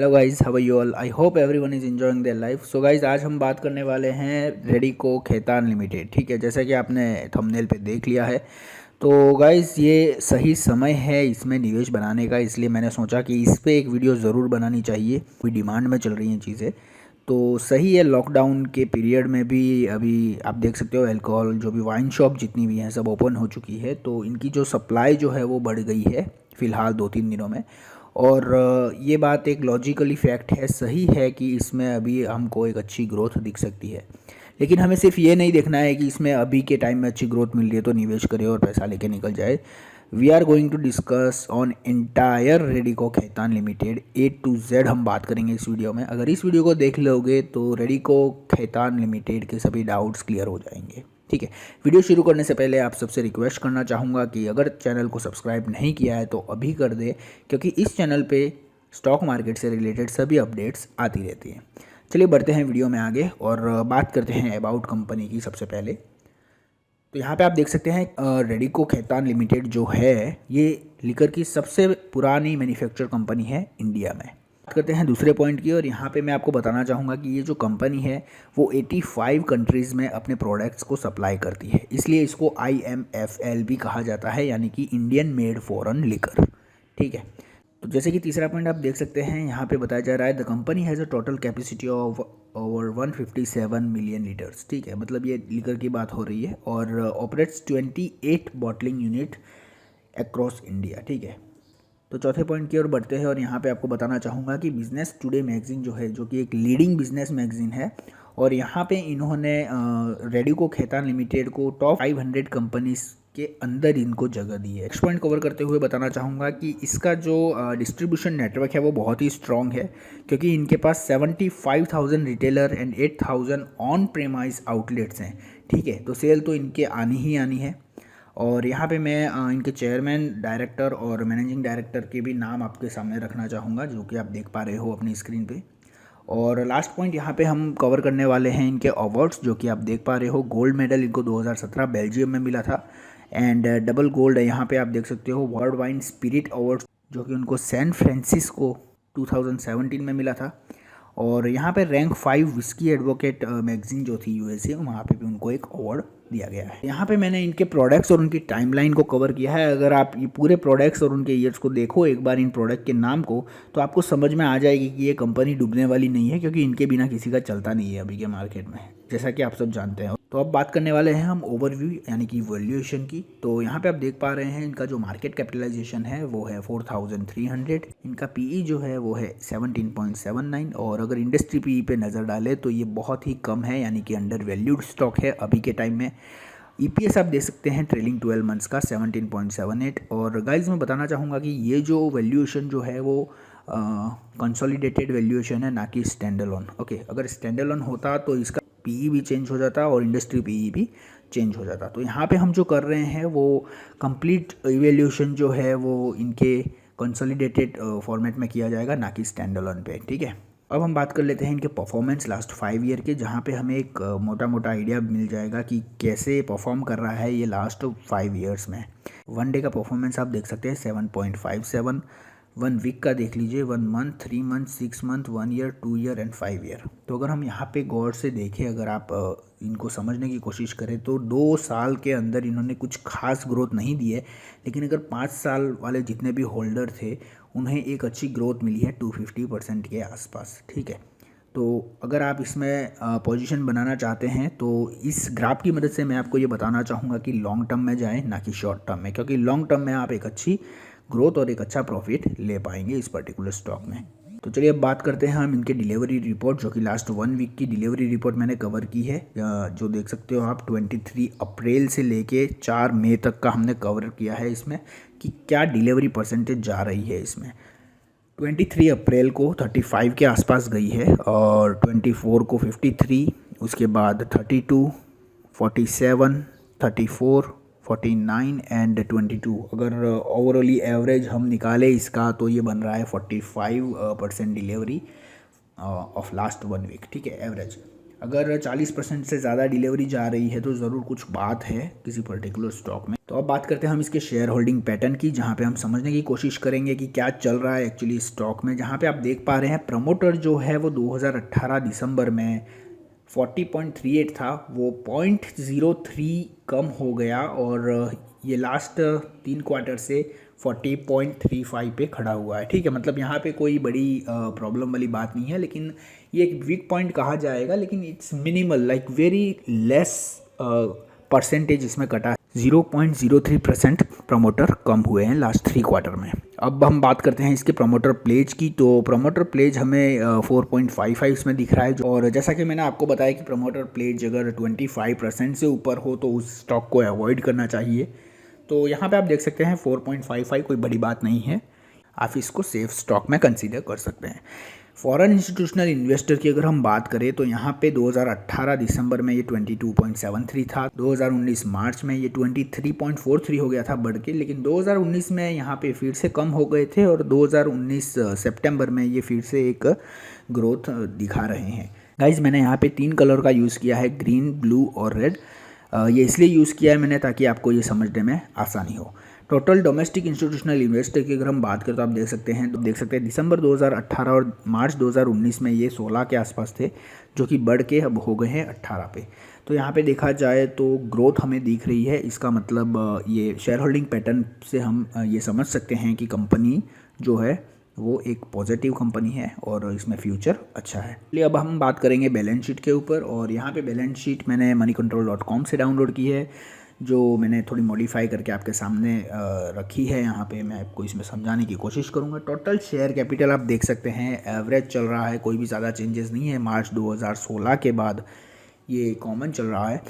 Hello guys, how are you all? I hope everyone is enjoying their life. So guys, आज हम बात करने वाले हैं रेडिको खैतान लिमिटेड। ठीक है, जैसा कि आपने थंबनेल पे देख लिया है। तो गाइस, ये सही समय है इसमें निवेश बनाने का, इसलिए मैंने सोचा कि इस पे एक वीडियो ज़रूर बनानी चाहिए। कोई डिमांड में चल रही हैं चीज़ें, तो सही है। लॉकडाउन के पीरियड में भी अभी आप देख सकते हो, अल्कोहल जो भी वाइन शॉप जितनी भी हैं सब ओपन हो चुकी है, तो इनकी जो सप्लाई जो है वो बढ़ गई है फ़िलहाल 2-3 दिनों में। और ये बात एक लॉजिकली फैक्ट है, सही है कि इसमें अभी हमको एक अच्छी ग्रोथ दिख सकती है। लेकिन हमें सिर्फ ये नहीं देखना है कि इसमें अभी के टाइम में अच्छी ग्रोथ मिल रही है तो निवेश करें और पैसा लेके निकल जाए। We are going to discuss on entire Radico Khaitan limited A to Z हम बात करेंगे इस वीडियो में। अगर इस वीडियो को देख लोगे तो रेडिको खैतान लिमिटेड के सभी डाउट्स क्लियर हो जाएंगे। ठीक है, वीडियो शुरू करने से पहले आप सबसे रिक्वेस्ट करना चाहूँगा कि अगर चैनल को सब्सक्राइब नहीं किया है तो अभी कर दे, क्योंकि इस चैनल पे स्टॉक मार्केट से रिलेटेड सभी अपडेट्स आती रहती हैं। चलिए बढ़ते हैं वीडियो में आगे और बात करते हैं अबाउट कंपनी की। सबसे पहले तो यहाँ पे आप देख सकते हैं रेडिको खैतान लिमिटेड जो है ये लिकर की सबसे पुरानी मैन्युफैक्चर कंपनी है इंडिया में। बात करते हैं दूसरे पॉइंट की, और यहाँ पे मैं आपको बताना चाहूँगा कि ये जो कंपनी है वो 85 कंट्रीज़ में अपने प्रोडक्ट्स को सप्लाई करती है, इसलिए इसको IMFL भी कहा जाता है, यानी कि इंडियन मेड फॉरेन लिकर। ठीक है, तो जैसे कि तीसरा पॉइंट आप देख सकते हैं, यहाँ पे बताया जा रहा है the company has a total capacity of over 157 million litres. ठीक है, मतलब ये लीकर की बात हो रही है, और operates 28 bottling unit across India. ठीक है, तो चौथे पॉइंट की ओर बढ़ते हैं, और यहाँ पे आपको बताना चाहूँगा कि बिजनेस टुडे मैगजीन जो है, जो कि एक लीडिंग बिजनेस मैगजीन है, और यहाँ पे इन्होंने रेडिको खैतान लिमिटेड को टॉप 500 कंपनीज के अंदर इनको जगह दी है। नेक्स्ट पॉइंट कवर करते हुए बताना चाहूँगा कि इसका जो डिस्ट्रीब्यूशन नेटवर्क है वो बहुत ही स्ट्रॉन्ग है, क्योंकि इनके पास 75,000 retailer and 8,000 on premise outlets हैं। ठीक है, तो सेल तो इनके आनी ही आनी है। और यहाँ पे मैं इनके चेयरमैन, डायरेक्टर और मैनेजिंग डायरेक्टर के भी नाम आपके सामने रखना चाहूँगा, जो कि आप देख पा रहे हो अपनी स्क्रीन पे। और लास्ट पॉइंट यहाँ पे हम कवर करने वाले हैं इनके अवार्ड्स, जो कि आप देख पा रहे हो। गोल्ड मेडल इनको 2017 बेल्जियम में मिला था, एंड डबल गोल्ड यहाँ पे आप देख सकते हो वर्ल्ड वाइन स्पिरिट अवार्ड्स, जो कि उनको सैन फ्रांसिस्को 2017 में मिला था। और यहाँ पे रैंक 5 विस्की एडवोकेट मैगजीन जो थी USA, वहाँ पे भी उनको एक अवार्ड दिया गया है। यहाँ पे मैंने इनके प्रोडक्ट्स और उनकी टाइमलाइन को कवर किया है। अगर आप ये पूरे प्रोडक्ट्स और उनके ईयर्स को देखो एक बार, इन प्रोडक्ट के नाम को, तो आपको समझ में आ जाएगी कि ये कंपनी डूबने वाली नहीं है, क्योंकि इनके बिना किसी का चलता नहीं है अभी के मार्केट में, जैसा कि आप सब जानते हैं। तो अब बात करने वाले हैं हम ओवरव्यू यानी कि वैल्यूएशन की। तो यहाँ पे आप देख पा रहे हैं इनका जो मार्केट कैपिटलाइजेशन है वो है 4,300। इनका PE जो है वो है 17.79, और अगर इंडस्ट्री PE पे नज़र डालें तो ये बहुत ही कम है, यानी कि अंडर वैल्यूड स्टॉक है अभी के टाइम में। EPS आप देख सकते हैं ट्रेलिंग 12 मंथ्स का 17.78। और गाइज मैं बताना चाहूँगा कि ये जो वैल्यूएशन जो है वो कंसोलिडेटेड वैल्यूएशन है, ना कि स्टैंडअलोन। ओके, अगर स्टैंडअलोन होता तो इसका PE भी चेंज हो जाता और इंडस्ट्री PE भी चेंज हो जाता। तो यहाँ पे हम जो कर रहे हैं वो कंप्लीट इवैल्यूएशन जो है वो इनके कंसोलिडेटेड फॉर्मेट में किया जाएगा, ना कि स्टैंडअलोन पे। ठीक है, अब हम बात कर लेते हैं इनके परफॉर्मेंस लास्ट 5 ईयर के, जहाँ पे हमें एक मोटा मोटा आइडिया मिल जाएगा कि कैसे परफॉर्म कर रहा है ये लास्ट 5 ईयर्स में। 1 डे का परफॉर्मेंस आप देख सकते हैं 7.57। 1 वीक का देख लीजिए, 1 month, 3 month, 6 month, 1 year, 2 year and 5 year. तो अगर हम यहाँ पे गौर से देखें, अगर आप इनको समझने की कोशिश करें, तो 2 साल के अंदर इन्होंने कुछ खास ग्रोथ नहीं दी है, लेकिन अगर 5 साल वाले जितने भी होल्डर थे उन्हें एक अच्छी ग्रोथ मिली है 250% के आसपास। ठीक है, तो अगर आप इसमें पोजीशन बनाना चाहते हैं तो इस ग्राफ की मदद से मैं आपको ये बताना चाहूँगा कि लॉन्ग टर्म में जाएं, ना कि शॉर्ट टर्म में, क्योंकि लॉन्ग टर्म में आप एक अच्छी ग्रोथ और एक अच्छा प्रॉफिट ले पाएंगे इस पर्टिकुलर स्टॉक में। तो चलिए अब बात करते हैं हम इनके डिलीवरी रिपोर्ट, जो कि लास्ट 1 वीक की डिलीवरी रिपोर्ट मैंने कवर की है, जो देख सकते हो आप 23 अप्रैल से लेके 4 मई तक का हमने कवर किया है इसमें, कि क्या डिलीवरी परसेंटेज जा रही है इसमें। 23 अप्रैल को 35 के आसपास गई है, और 24 को 53, उसके बाद 32, 47, 34, 49 एंड 22। अगर ओवरऑली एवरेज हम निकालें इसका तो ये बन रहा है 45% डिलीवरी ऑफ लास्ट 1 वीक। ठीक है, एवरेज। अगर 40% से ज़्यादा डिलीवरी जा रही है तो ज़रूर कुछ बात है किसी पर्टिकुलर स्टॉक में। तो अब बात करते हैं हम इसके शेयर होल्डिंग पैटर्न की, जहाँ पे हम समझने की कोशिश करेंगे कि क्या चल रहा है एक्चुअली स्टॉक में। जहाँ पे आप देख पा रहे हैं प्रमोटर जो है वो 2018 दिसंबर में 40.38 था, वो 0.03 कम हो गया और ये लास्ट 3 क्वार्टर से 40.35 पे खड़ा हुआ है। ठीक है, मतलब यहाँ पे कोई बड़ी प्रॉब्लम वाली बात नहीं है, लेकिन ये एक वीक पॉइंट कहा जाएगा, लेकिन it's minimal, like very less percentage इसमें कटा है। 0.03% प्रमोटर कम हुए हैं लास्ट 3 क्वार्टर में। अब हम बात करते हैं इसके प्रमोटर प्लेज की। तो प्रमोटर प्लेज हमें 4.55 इसमें दिख रहा है, और जैसा कि मैंने आपको बताया कि प्रमोटर प्लेज अगर 25% से ऊपर हो तो उस स्टॉक को अवॉइड करना चाहिए। तो यहाँ पे आप देख सकते हैं 4.55 कोई बड़ी बात नहीं है, आप इसको सेफ स्टॉक में कंसीडर कर सकते हैं। फॉरेन इंस्टीट्यूशनल इन्वेस्टर की अगर हम बात करें तो यहाँ पे 2018 दिसंबर में ये 22.73 था, 2019 मार्च में ये 23.43 हो गया था बढ़ के, लेकिन 2019 में यहाँ पे फिर से कम हो गए थे और 2019 सितंबर में ये फिर से एक ग्रोथ दिखा रहे हैं। गाइज मैंने यहाँ पे 3 कलर का यूज़ किया है, ग्रीन, ब्लू और रेड। ये इसलिए यूज़ किया है मैंने ताकि आपको ये समझने में आसानी हो। टोटल डोमेस्टिक इंस्टीट्यूशनल इन्वेस्टर की अगर हम बात करें तो आप देख सकते हैं दिसंबर 2018 और मार्च 2019 में ये 16 के आसपास थे, जो कि बढ़ के अब हो गए हैं 18 पे। तो यहाँ पे देखा जाए तो ग्रोथ हमें दिख रही है। इसका मतलब ये शेयर होल्डिंग पैटर्न से हम ये समझ सकते हैं कि कंपनी जो है वो एक पॉजिटिव कंपनी है और इसमें फ्यूचर अच्छा है। चलिए अब हम बात करेंगे बैलेंस शीट के ऊपर, और यहाँ पे बैलेंस शीट मैंने moneycontrol.com से डाउनलोड की है, जो मैंने थोड़ी मॉडिफाई करके आपके सामने रखी है। यहाँ पे मैं आपको इसमें समझाने की कोशिश करूँगा। टोटल शेयर कैपिटल आप देख सकते हैं एवरेज चल रहा है, कोई भी ज़्यादा चेंजेस नहीं है। मार्च 2016 के बाद ये कॉमन चल रहा है।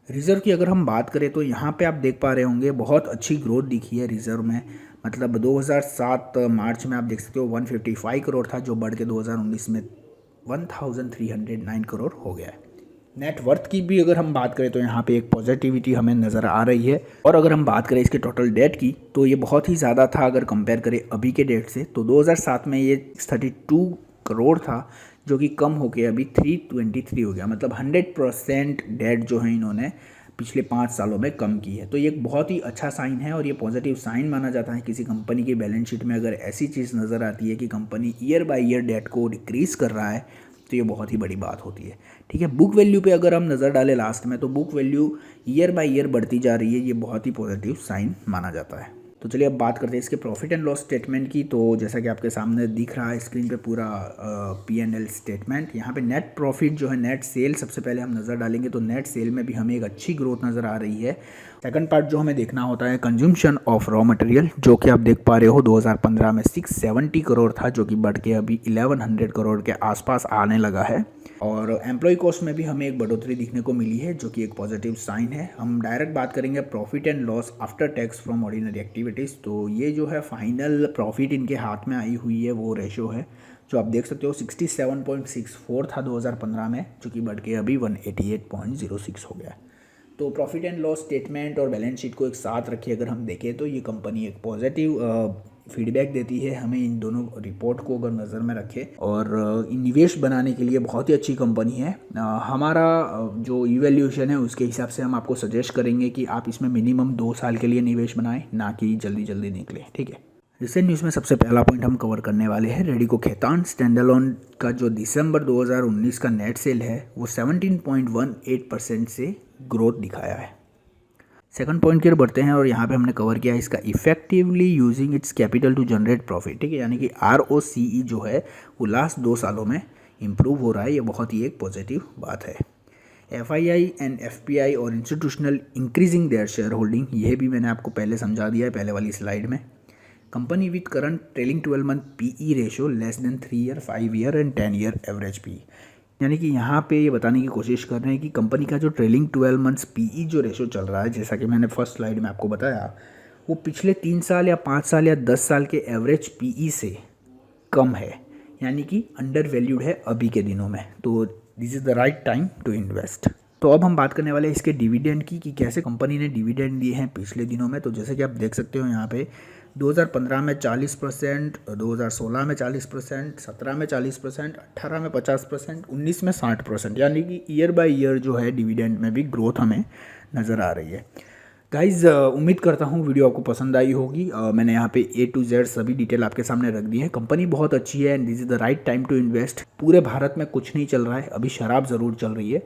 रिज़र्व की अगर हम बात करें तो यहाँ पे आप देख पा रहे होंगे बहुत अच्छी ग्रोथ दिखी है रिज़र्व में। मतलब 2007 मार्च में आप देख सकते हो 155 करोड़ था, जो बढ़ के 2019 में 1309 करोड़ हो गया है। नेट वर्थ की भी अगर हम बात करें तो यहाँ पे एक पॉजिटिविटी हमें नज़र आ रही है। और अगर हम बात करें इसके टोटल डेट की तो ये बहुत ही ज़्यादा था अगर कंपेयर करें अभी के डेट से। तो 2007 में ये 32 करोड़ था, जो कि कम होके अभी 323 हो गया। मतलब 100% डेट जो है इन्होंने पिछले 5 सालों में कम की है। तो ये एक बहुत ही अच्छा साइन है और ये पॉजिटिव साइन माना जाता है किसी कंपनी की बैलेंस शीट में। अगर ऐसी चीज़ नज़र आती है कि company year by year debt को डिक्रीज़ कर रहा है तो ये बहुत ही बड़ी बात होती है। ठीक है, बुक वैल्यू पे अगर हम नज़र डालें लास्ट में, तो book value year by year बढ़ती जा रही है, ये बहुत ही पॉजिटिव साइन माना जाता है। तो चलिए अब बात करते हैं इसके प्रॉफिट एंड लॉस स्टेटमेंट की। तो जैसा कि आपके सामने दिख रहा है स्क्रीन पे पूरा P&L स्टेटमेंट। यहाँ पे नेट प्रॉफिट जो है, नेट सेल सबसे पहले हम नज़र डालेंगे तो नेट सेल में भी हमें एक अच्छी ग्रोथ नज़र आ रही है। सेकंड पार्ट जो हमें देखना होता है कंज्यूमशन ऑफ रॉ मटेरियल, जो कि आप देख पा रहे हो 2015 में 670 करोड़ था, जो कि बढ़ के अभी 1100 करोड़ के आसपास आने लगा है। और एम्प्लॉय कॉस्ट में भी हमें एक बढ़ोतरी दिखने को मिली है, जो कि एक पॉजिटिव साइन है। हम डायरेक्ट बात करेंगे profit and loss after tax from ordinary activities. तो ये जो है फाइनल प्रॉफिट इनके हाथ में आई हुई है, वो रेशो है जो आप देख सकते हो 67.64 था 2015 में, जो कि बढ़ के अभी 188.06 हो गया है। तो प्रॉफिट एंड लॉस स्टेटमेंट और बैलेंस शीट को एक साथ रखिए अगर हम देखें तो ये कंपनी एक पॉजिटिव फीडबैक देती है हमें। इन दोनों रिपोर्ट को अगर नज़र में रखें और निवेश बनाने के लिए बहुत ही अच्छी कंपनी है। हमारा जो इवैल्यूएशन है उसके हिसाब से हम आपको सजेस्ट करेंगे कि आप इसमें मिनिमम 2 साल के लिए निवेश बनाएं, ना कि जल्दी जल्दी निकले। ठीक है, रिसेंट न्यूज़ में सबसे पहला पॉइंट हम कवर करने वाले हैं रेडिको खैतान स्टैंडअलोन का जो दिसंबर 2019 का नेट सेल है वो 17.18% से ग्रोथ दिखाया है। सेकंड पॉइंट की ओर बढ़ते हैं और यहाँ पे हमने कवर किया है इसका effectively using its capital to generate profit. ठीक है, यानी कि ROCE जो है वो लास्ट 2 सालों में इम्प्रूव हो रहा है। ये बहुत ही एक पॉजिटिव बात है। FII एंड FPI और institutional increasing their share holding, ये भी मैंने आपको पहले समझा दिया है पहले वाली स्लाइड में। Company with current trailing 12 month PE ratio less than 3 year, 5 year and 10 year average PE। यानी कि यहाँ पे ये बताने की कोशिश कर रहे हैं कि कंपनी का जो ट्रेलिंग 12 मंथ्स PE जो रेशो चल रहा है, जैसा कि मैंने फर्स्ट स्लाइड में आपको बताया, वो पिछले 3 साल या 5 साल या 10 साल के एवरेज PE से कम है, यानी कि अंडर वैल्यूड है अभी के दिनों में। तो this is the right time to invest. तो अब हम बात करने वाले हैं इसके डिविडेंड की, कि कैसे कंपनी ने डिविडेंड दिए हैं पिछले दिनों में। तो जैसे कि आप देख सकते हो यहाँ पे 2015 में 40%, 2016 में 40%, 17 में 40%, 18 में 50%, 19 में 60%, यानी कि ईयर बाय ईयर जो है डिविडेंड में भी ग्रोथ हमें नज़र आ रही है। गाइज़ उम्मीद करता हूँ वीडियो आपको पसंद आई होगी। मैंने यहाँ पे A to Z सभी डिटेल आपके सामने रख दी है। कंपनी बहुत अच्छी है and this is the right time to invest. पूरे भारत में कुछ नहीं चल रहा है, अभी शराब ज़रूर चल रही है,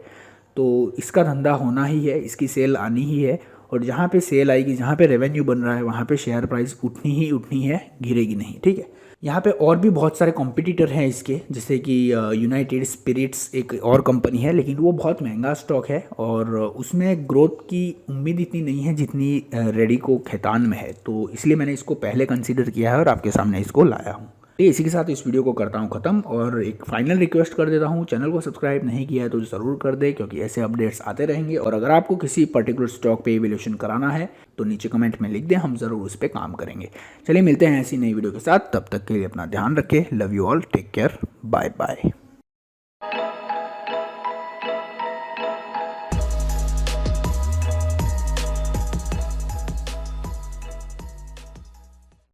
तो इसका धंधा होना ही है, इसकी सेल आनी ही है, और जहाँ पे सेल आएगी, जहाँ पे रेवेन्यू बन रहा है, वहाँ पे शेयर प्राइस उठनी ही उठनी है, गिरेगी नहीं। ठीक है, यहाँ पे और भी बहुत सारे कॉम्पिटिटर हैं इसके, जैसे कि यूनाइटेड स्पिरिट्स एक और कंपनी है, लेकिन वो बहुत महंगा स्टॉक है और उसमें ग्रोथ की उम्मीद इतनी नहीं है जितनी रेडिको खैतान में है, तो इसलिए मैंने इसको पहले कंसीडर किया है और आपके सामने इसको लाया हूँ। तो इसी के साथ इस वीडियो को करता हूँ ख़त्म, और एक फाइनल रिक्वेस्ट कर देता हूँ, चैनल को सब्सक्राइब नहीं किया है तो ज़रूर कर दे, क्योंकि ऐसे अपडेट्स आते रहेंगे। और अगर आपको किसी पर्टिकुलर स्टॉक पे इवैल्यूएशन कराना है तो नीचे कमेंट में लिख दें, हम ज़रूर उस पर काम करेंगे। चलिए मिलते हैं ऐसी नई वीडियो के साथ, तब तक के लिए अपना ध्यान रखें। Love you all, take care, bye bye.